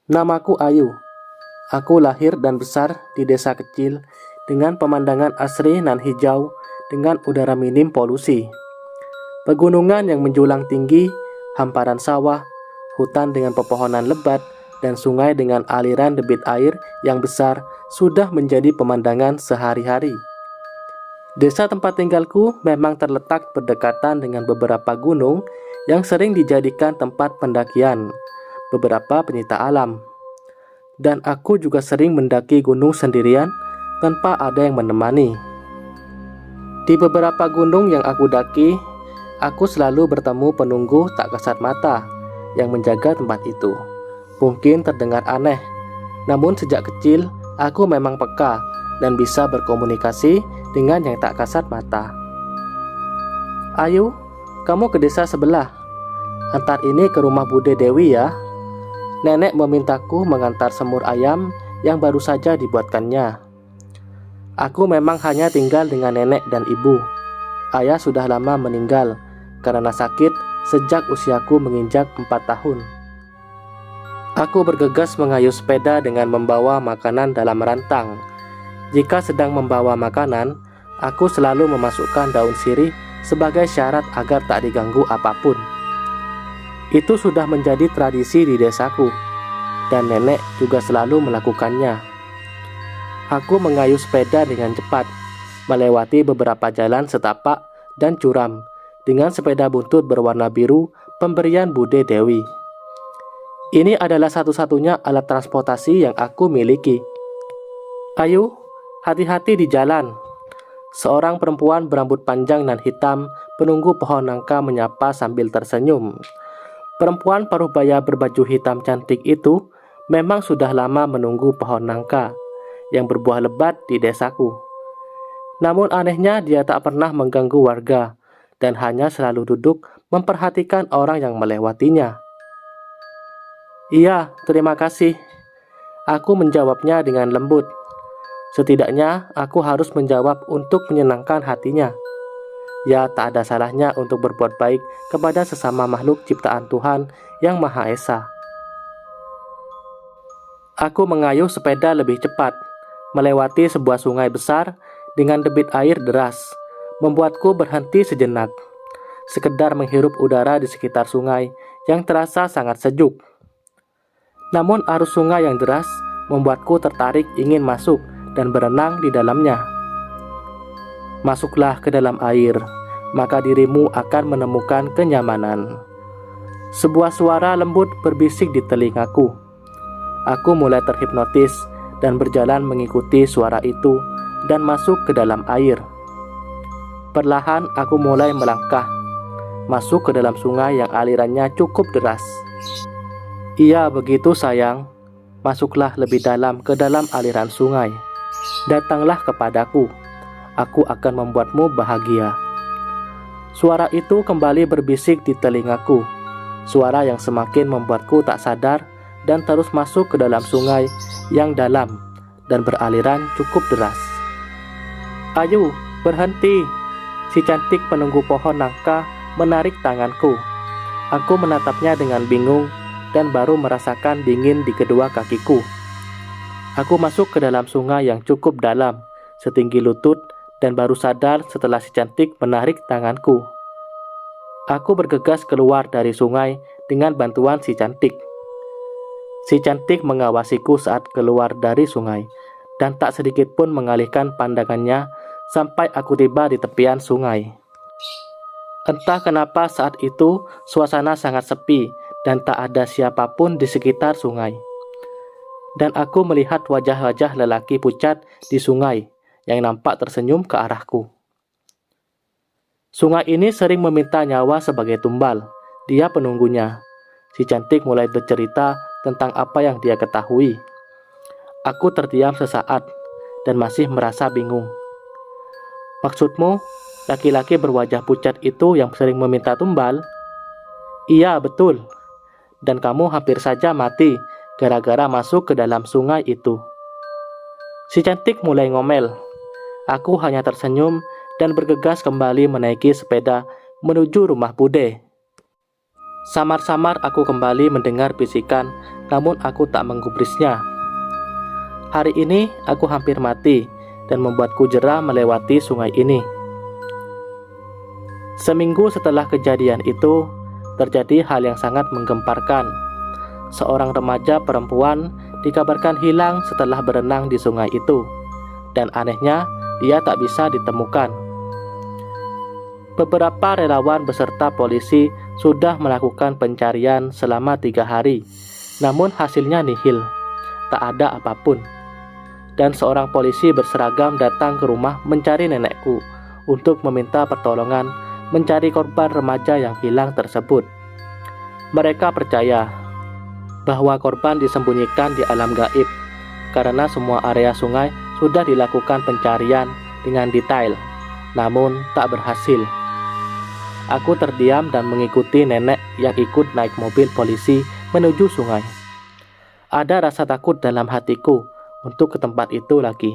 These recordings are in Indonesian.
Namaku Ayu. Aku lahir dan besar di desa kecil dengan pemandangan asri nan hijau dengan udara minim polusi. Pegunungan yang menjulang tinggi, hamparan sawah, hutan dengan pepohonan lebat, dan sungai dengan aliran debit air yang besar sudah menjadi pemandangan sehari-hari. Desa tempat tinggalku memang terletak berdekatan dengan beberapa gunung yang sering dijadikan tempat pendakian, beberapa penyita alam. Dan aku juga sering mendaki gunung sendirian tanpa ada yang menemani. Di beberapa gunung yang aku daki, aku selalu bertemu penunggu tak kasat mata yang menjaga tempat itu. Mungkin terdengar aneh, namun sejak kecil aku memang peka dan bisa berkomunikasi dengan yang tak kasat mata. Ayu, kamu ke desa sebelah. Antar ini ke rumah Bude Dewi ya. Nenek memintaku mengantar semur ayam yang baru saja dibuatkannya. Aku memang hanya tinggal dengan nenek dan ibu. Ayah sudah lama meninggal karena sakit sejak usiaku menginjak 4 tahun. Aku bergegas mengayuh sepeda dengan membawa makanan dalam rantang. Jika sedang membawa makanan, aku selalu memasukkan daun sirih sebagai syarat agar tak diganggu apapun. Itu sudah menjadi tradisi di desaku, dan nenek juga selalu melakukannya. Aku mengayuh sepeda dengan cepat, melewati beberapa jalan setapak dan curam, dengan sepeda buntut berwarna biru pemberian Bude Dewi. Ini adalah satu-satunya alat transportasi yang aku miliki. Ayu, hati-hati di jalan. Seorang perempuan berambut panjang dan hitam penunggu pohon nangka menyapa sambil tersenyum. Perempuan parubaya berbaju hitam cantik itu memang sudah lama menunggu pohon nangka yang berbuah lebat di desaku. Namun anehnya dia tak pernah mengganggu warga dan hanya selalu duduk memperhatikan orang yang melewatinya. Iya, terima kasih. Aku menjawabnya dengan lembut. Setidaknya aku harus menjawab untuk menyenangkan hatinya. Ya, tak ada salahnya untuk berbuat baik kepada sesama makhluk ciptaan Tuhan yang Maha Esa. Aku mengayuh sepeda lebih cepat, melewati sebuah sungai besar dengan debit air deras, membuatku berhenti sejenak, sekedar menghirup udara di sekitar sungai yang terasa sangat sejuk. Namun arus sungai yang deras membuatku tertarik ingin masuk dan berenang di dalamnya. Masuklah ke dalam air, maka dirimu akan menemukan kenyamanan. Sebuah suara lembut berbisik di telingaku. Aku mulai terhipnotis dan berjalan mengikuti suara itu dan masuk ke dalam air. Perlahan aku mulai melangkah, masuk ke dalam sungai yang alirannya cukup deras. Iya, begitu sayang. Masuklah lebih dalam ke dalam aliran sungai. Datanglah kepadaku. Aku akan membuatmu bahagia. Suara itu kembali berbisik di telingaku. Suara yang semakin membuatku tak sadar dan terus masuk ke dalam sungai yang dalam dan beraliran cukup deras. Ayu, berhenti. Si cantik penunggu pohon nangka menarik tanganku. Aku menatapnya dengan bingung dan baru merasakan dingin di kedua kakiku. Aku masuk ke dalam sungai yang cukup dalam, setinggi lutut, dan baru sadar setelah si cantik menarik tanganku. Aku bergegas keluar dari sungai dengan bantuan si cantik. Si cantik mengawasiku saat keluar dari sungai, dan tak sedikit pun mengalihkan pandangannya sampai aku tiba di tepian sungai. Entah kenapa saat itu suasana sangat sepi dan tak ada siapapun di sekitar sungai. Dan aku melihat wajah-wajah lelaki pucat di sungai yang nampak tersenyum ke arahku. Sungai ini sering meminta nyawa sebagai tumbal. Dia penunggunya. Si cantik mulai bercerita tentang apa yang dia ketahui. Aku terdiam sesaat dan masih merasa bingung. Maksudmu, laki-laki berwajah pucat itu yang sering meminta tumbal? Iya, betul. Dan kamu hampir saja mati gara-gara masuk ke dalam sungai itu. Si cantik mulai ngomel. Aku hanya tersenyum dan bergegas kembali menaiki sepeda menuju rumah Bude. Samar-samar aku kembali mendengar bisikan, namun aku tak menggubrisnya. Hari ini aku hampir mati dan membuatku jera melewati sungai ini. Seminggu setelah kejadian itu, terjadi hal yang sangat menggemparkan. Seorang remaja perempuan dikabarkan hilang setelah berenang di sungai itu, dan anehnya dia tak bisa ditemukan. Beberapa relawan beserta polisi sudah melakukan pencarian selama 3 hari, namun hasilnya nihil, tak ada apapun. Dan seorang polisi berseragam datang ke rumah mencari nenekku untuk meminta pertolongan mencari korban remaja yang hilang tersebut. Mereka percaya bahwa korban disembunyikan di alam gaib karena semua area sungai sudah dilakukan pencarian dengan detail, namun tak berhasil. Aku terdiam dan mengikuti nenek yang ikut naik mobil polisi menuju sungai. Ada rasa takut dalam hatiku untuk ke tempat itu lagi.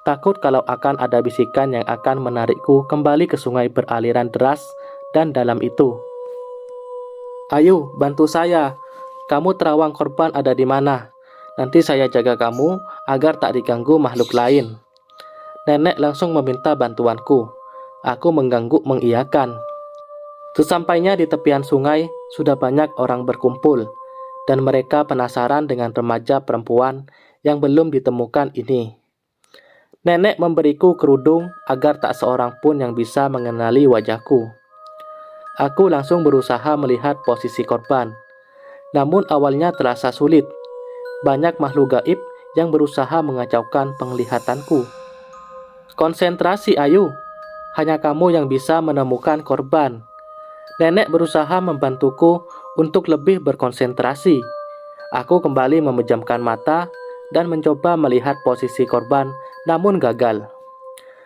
Takut kalau akan ada bisikan yang akan menarikku kembali ke sungai beraliran deras dan dalam itu. Ayo, bantu saya. Kamu terawang korban ada di mana? Nanti saya jaga kamu agar tak diganggu makhluk lain. Nenek langsung meminta bantuanku. Aku mengangguk mengiyakan. Sesampainya di tepian sungai, sudah banyak orang berkumpul, dan mereka penasaran dengan remaja perempuan yang belum ditemukan ini. Nenek memberiku kerudung agar tak seorang pun yang bisa mengenali wajahku. Aku langsung berusaha melihat posisi korban. Namun awalnya terasa sulit. Banyak makhluk gaib yang berusaha mengacaukan penglihatanku. Konsentrasi, Ayu. Hanya kamu yang bisa menemukan korban. Nenek berusaha membantuku untuk lebih berkonsentrasi. Aku kembali memejamkan mata dan mencoba melihat posisi korban, namun gagal.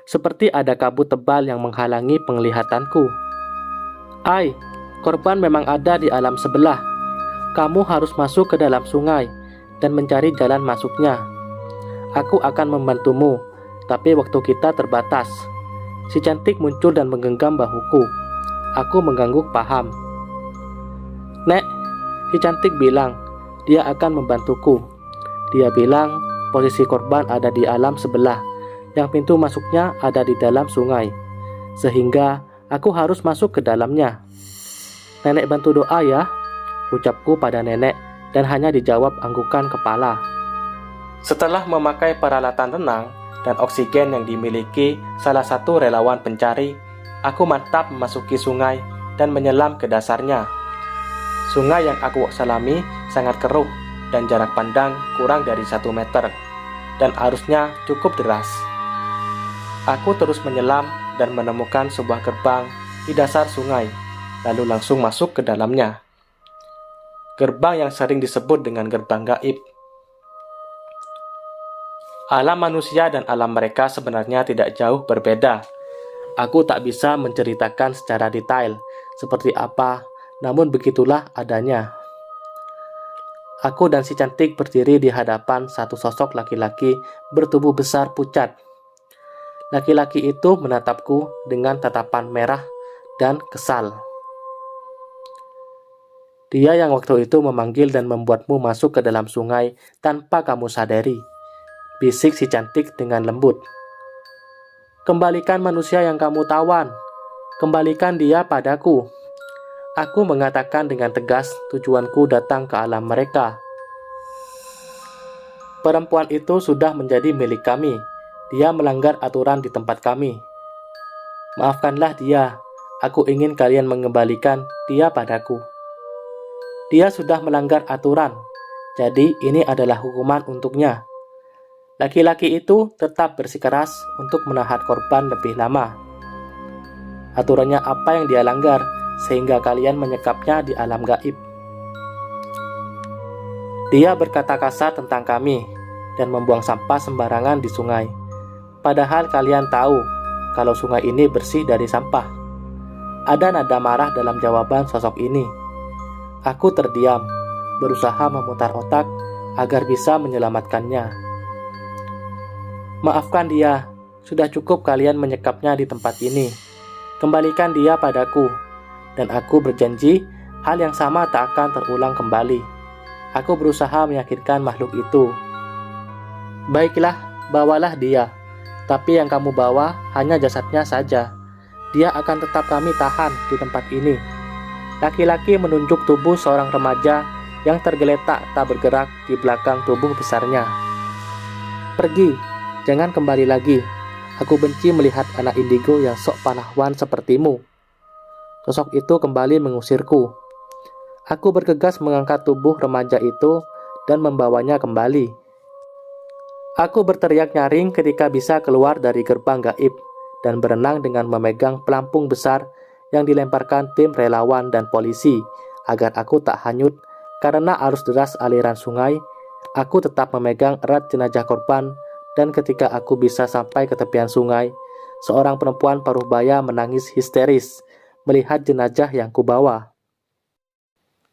Seperti ada kabut tebal yang menghalangi penglihatanku. Ai, korban memang ada di alam sebelah. Kamu harus masuk ke dalam sungai dan mencari jalan masuknya. Aku akan membantumu, tapi waktu kita terbatas. Si cantik muncul dan menggenggam bahuku. Aku mengangguk paham. Nek, si cantik bilang dia akan membantuku. Dia bilang posisi korban ada di alam sebelah, yang pintu masuknya ada di dalam sungai, sehingga aku harus masuk ke dalamnya. Nenek bantu doa ya, ucapku pada nenek, dan hanya dijawab anggukan kepala. Setelah memakai peralatan renang dan oksigen yang dimiliki salah satu relawan pencari, aku mantap memasuki sungai dan menyelam ke dasarnya. Sungai yang aku selami sangat keruh dan jarak pandang kurang dari 1 meter, dan arusnya cukup deras. Aku terus menyelam dan menemukan sebuah gerbang di dasar sungai, lalu langsung masuk ke dalamnya. Gerbang yang sering disebut dengan gerbang gaib. Alam manusia dan alam mereka sebenarnya tidak jauh berbeda. Aku tak bisa menceritakan secara detail seperti apa, namun begitulah adanya. Aku dan si cantik berdiri di hadapan satu sosok laki-laki bertubuh besar pucat. Laki-laki itu menatapku dengan tatapan merah dan kesal. Dia yang waktu itu memanggil dan membuatmu masuk ke dalam sungai tanpa kamu sadari, bisik si cantik dengan lembut. Kembalikan manusia yang kamu tawan. Kembalikan dia padaku. Aku mengatakan dengan tegas tujuanku datang ke alam mereka. Perempuan itu sudah menjadi milik kami. Dia melanggar aturan di tempat kami. Maafkanlah dia. Aku ingin kalian mengembalikan dia padaku. Dia sudah melanggar aturan. Jadi ini adalah hukuman untuknya. Laki-laki itu tetap bersikeras untuk menahan korban lebih lama. Aturannya apa yang dia langgar sehingga kalian menyekapnya di alam gaib? Dia berkata kasar tentang kami dan membuang sampah sembarangan di sungai. Padahal kalian tahu kalau sungai ini bersih dari sampah. Ada nada marah dalam jawaban sosok ini. Aku terdiam, berusaha memutar otak agar bisa menyelamatkannya. Maafkan dia, sudah cukup kalian menyekapnya di tempat ini. Kembalikan dia padaku, dan aku berjanji hal yang sama tak akan terulang kembali. Aku berusaha meyakinkan makhluk itu. Baiklah, bawalah dia. Tapi yang kamu bawa hanya jasadnya saja. Dia akan tetap kami tahan di tempat ini. Laki-laki menunjuk tubuh seorang remaja yang tergeletak tak bergerak di belakang tubuh besarnya. Pergi, jangan kembali lagi. Aku benci melihat anak indigo yang sok pahlawan sepertimu. Sosok itu kembali mengusirku. Aku bergegas mengangkat tubuh remaja itu dan membawanya kembali. Aku berteriak nyaring ketika bisa keluar dari gerbang gaib dan berenang dengan memegang pelampung besar yang dilemparkan tim relawan dan polisi agar aku tak hanyut karena arus deras aliran sungai. Aku tetap memegang erat jenazah korban, dan ketika aku bisa sampai ke tepian sungai, seorang perempuan paruh baya menangis histeris melihat jenazah yang kubawa.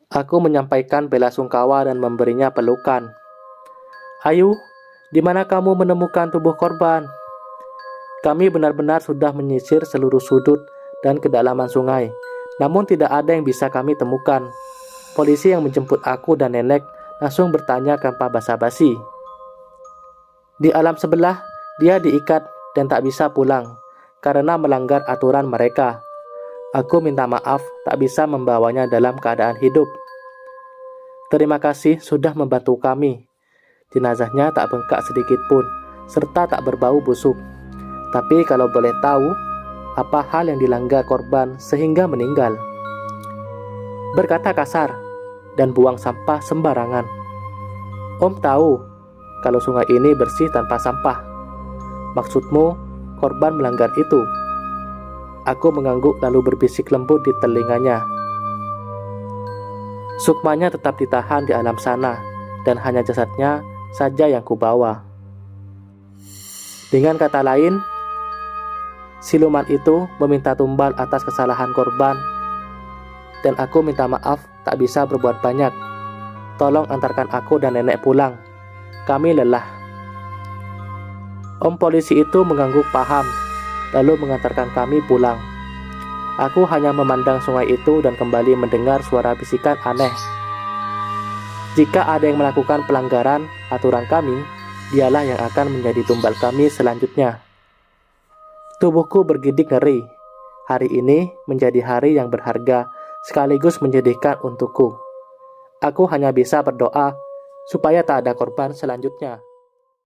Aku menyampaikan bela sungkawa dan memberinya pelukan. Ayu, di mana kamu menemukan tubuh korban? Kami benar-benar sudah menyisir seluruh sudut dan kedalaman sungai, namun tidak ada yang bisa kami temukan. Polisi yang menjemput aku dan nenek langsung bertanya tanpa basa-basi. Di alam sebelah, dia diikat dan tak bisa pulang karena melanggar aturan mereka. Aku minta maaf tak bisa membawanya dalam keadaan hidup. Terima kasih sudah membantu kami. Jenazahnya tak bengkak sedikit pun, serta tak berbau busuk. Tapi kalau boleh tahu, apa hal yang dilanggar korban sehingga meninggal? Berkata kasar dan buang sampah sembarangan. Om tahu kalau sungai ini bersih tanpa sampah. Maksudmu korban melanggar itu? Aku mengangguk lalu berbisik lembut di telinganya. Sukmanya tetap ditahan di alam sana, dan hanya jasadnya saja yang kubawa. Dengan kata lain, siluman itu meminta tumbal atas kesalahan korban, dan aku minta maaf tak bisa berbuat banyak. Tolong antarkan aku dan nenek pulang. Kami lelah. Om polisi itu mengangguk paham, lalu mengantarkan kami pulang. Aku hanya memandang sungai itu dan kembali mendengar suara bisikan aneh. Jika ada yang melakukan pelanggaran aturan kami, dialah yang akan menjadi tumbal kami selanjutnya. Tubuhku bergidik ngeri. Hari ini menjadi hari yang berharga sekaligus menyedihkan untukku. Aku hanya bisa berdoa supaya tak ada korban selanjutnya.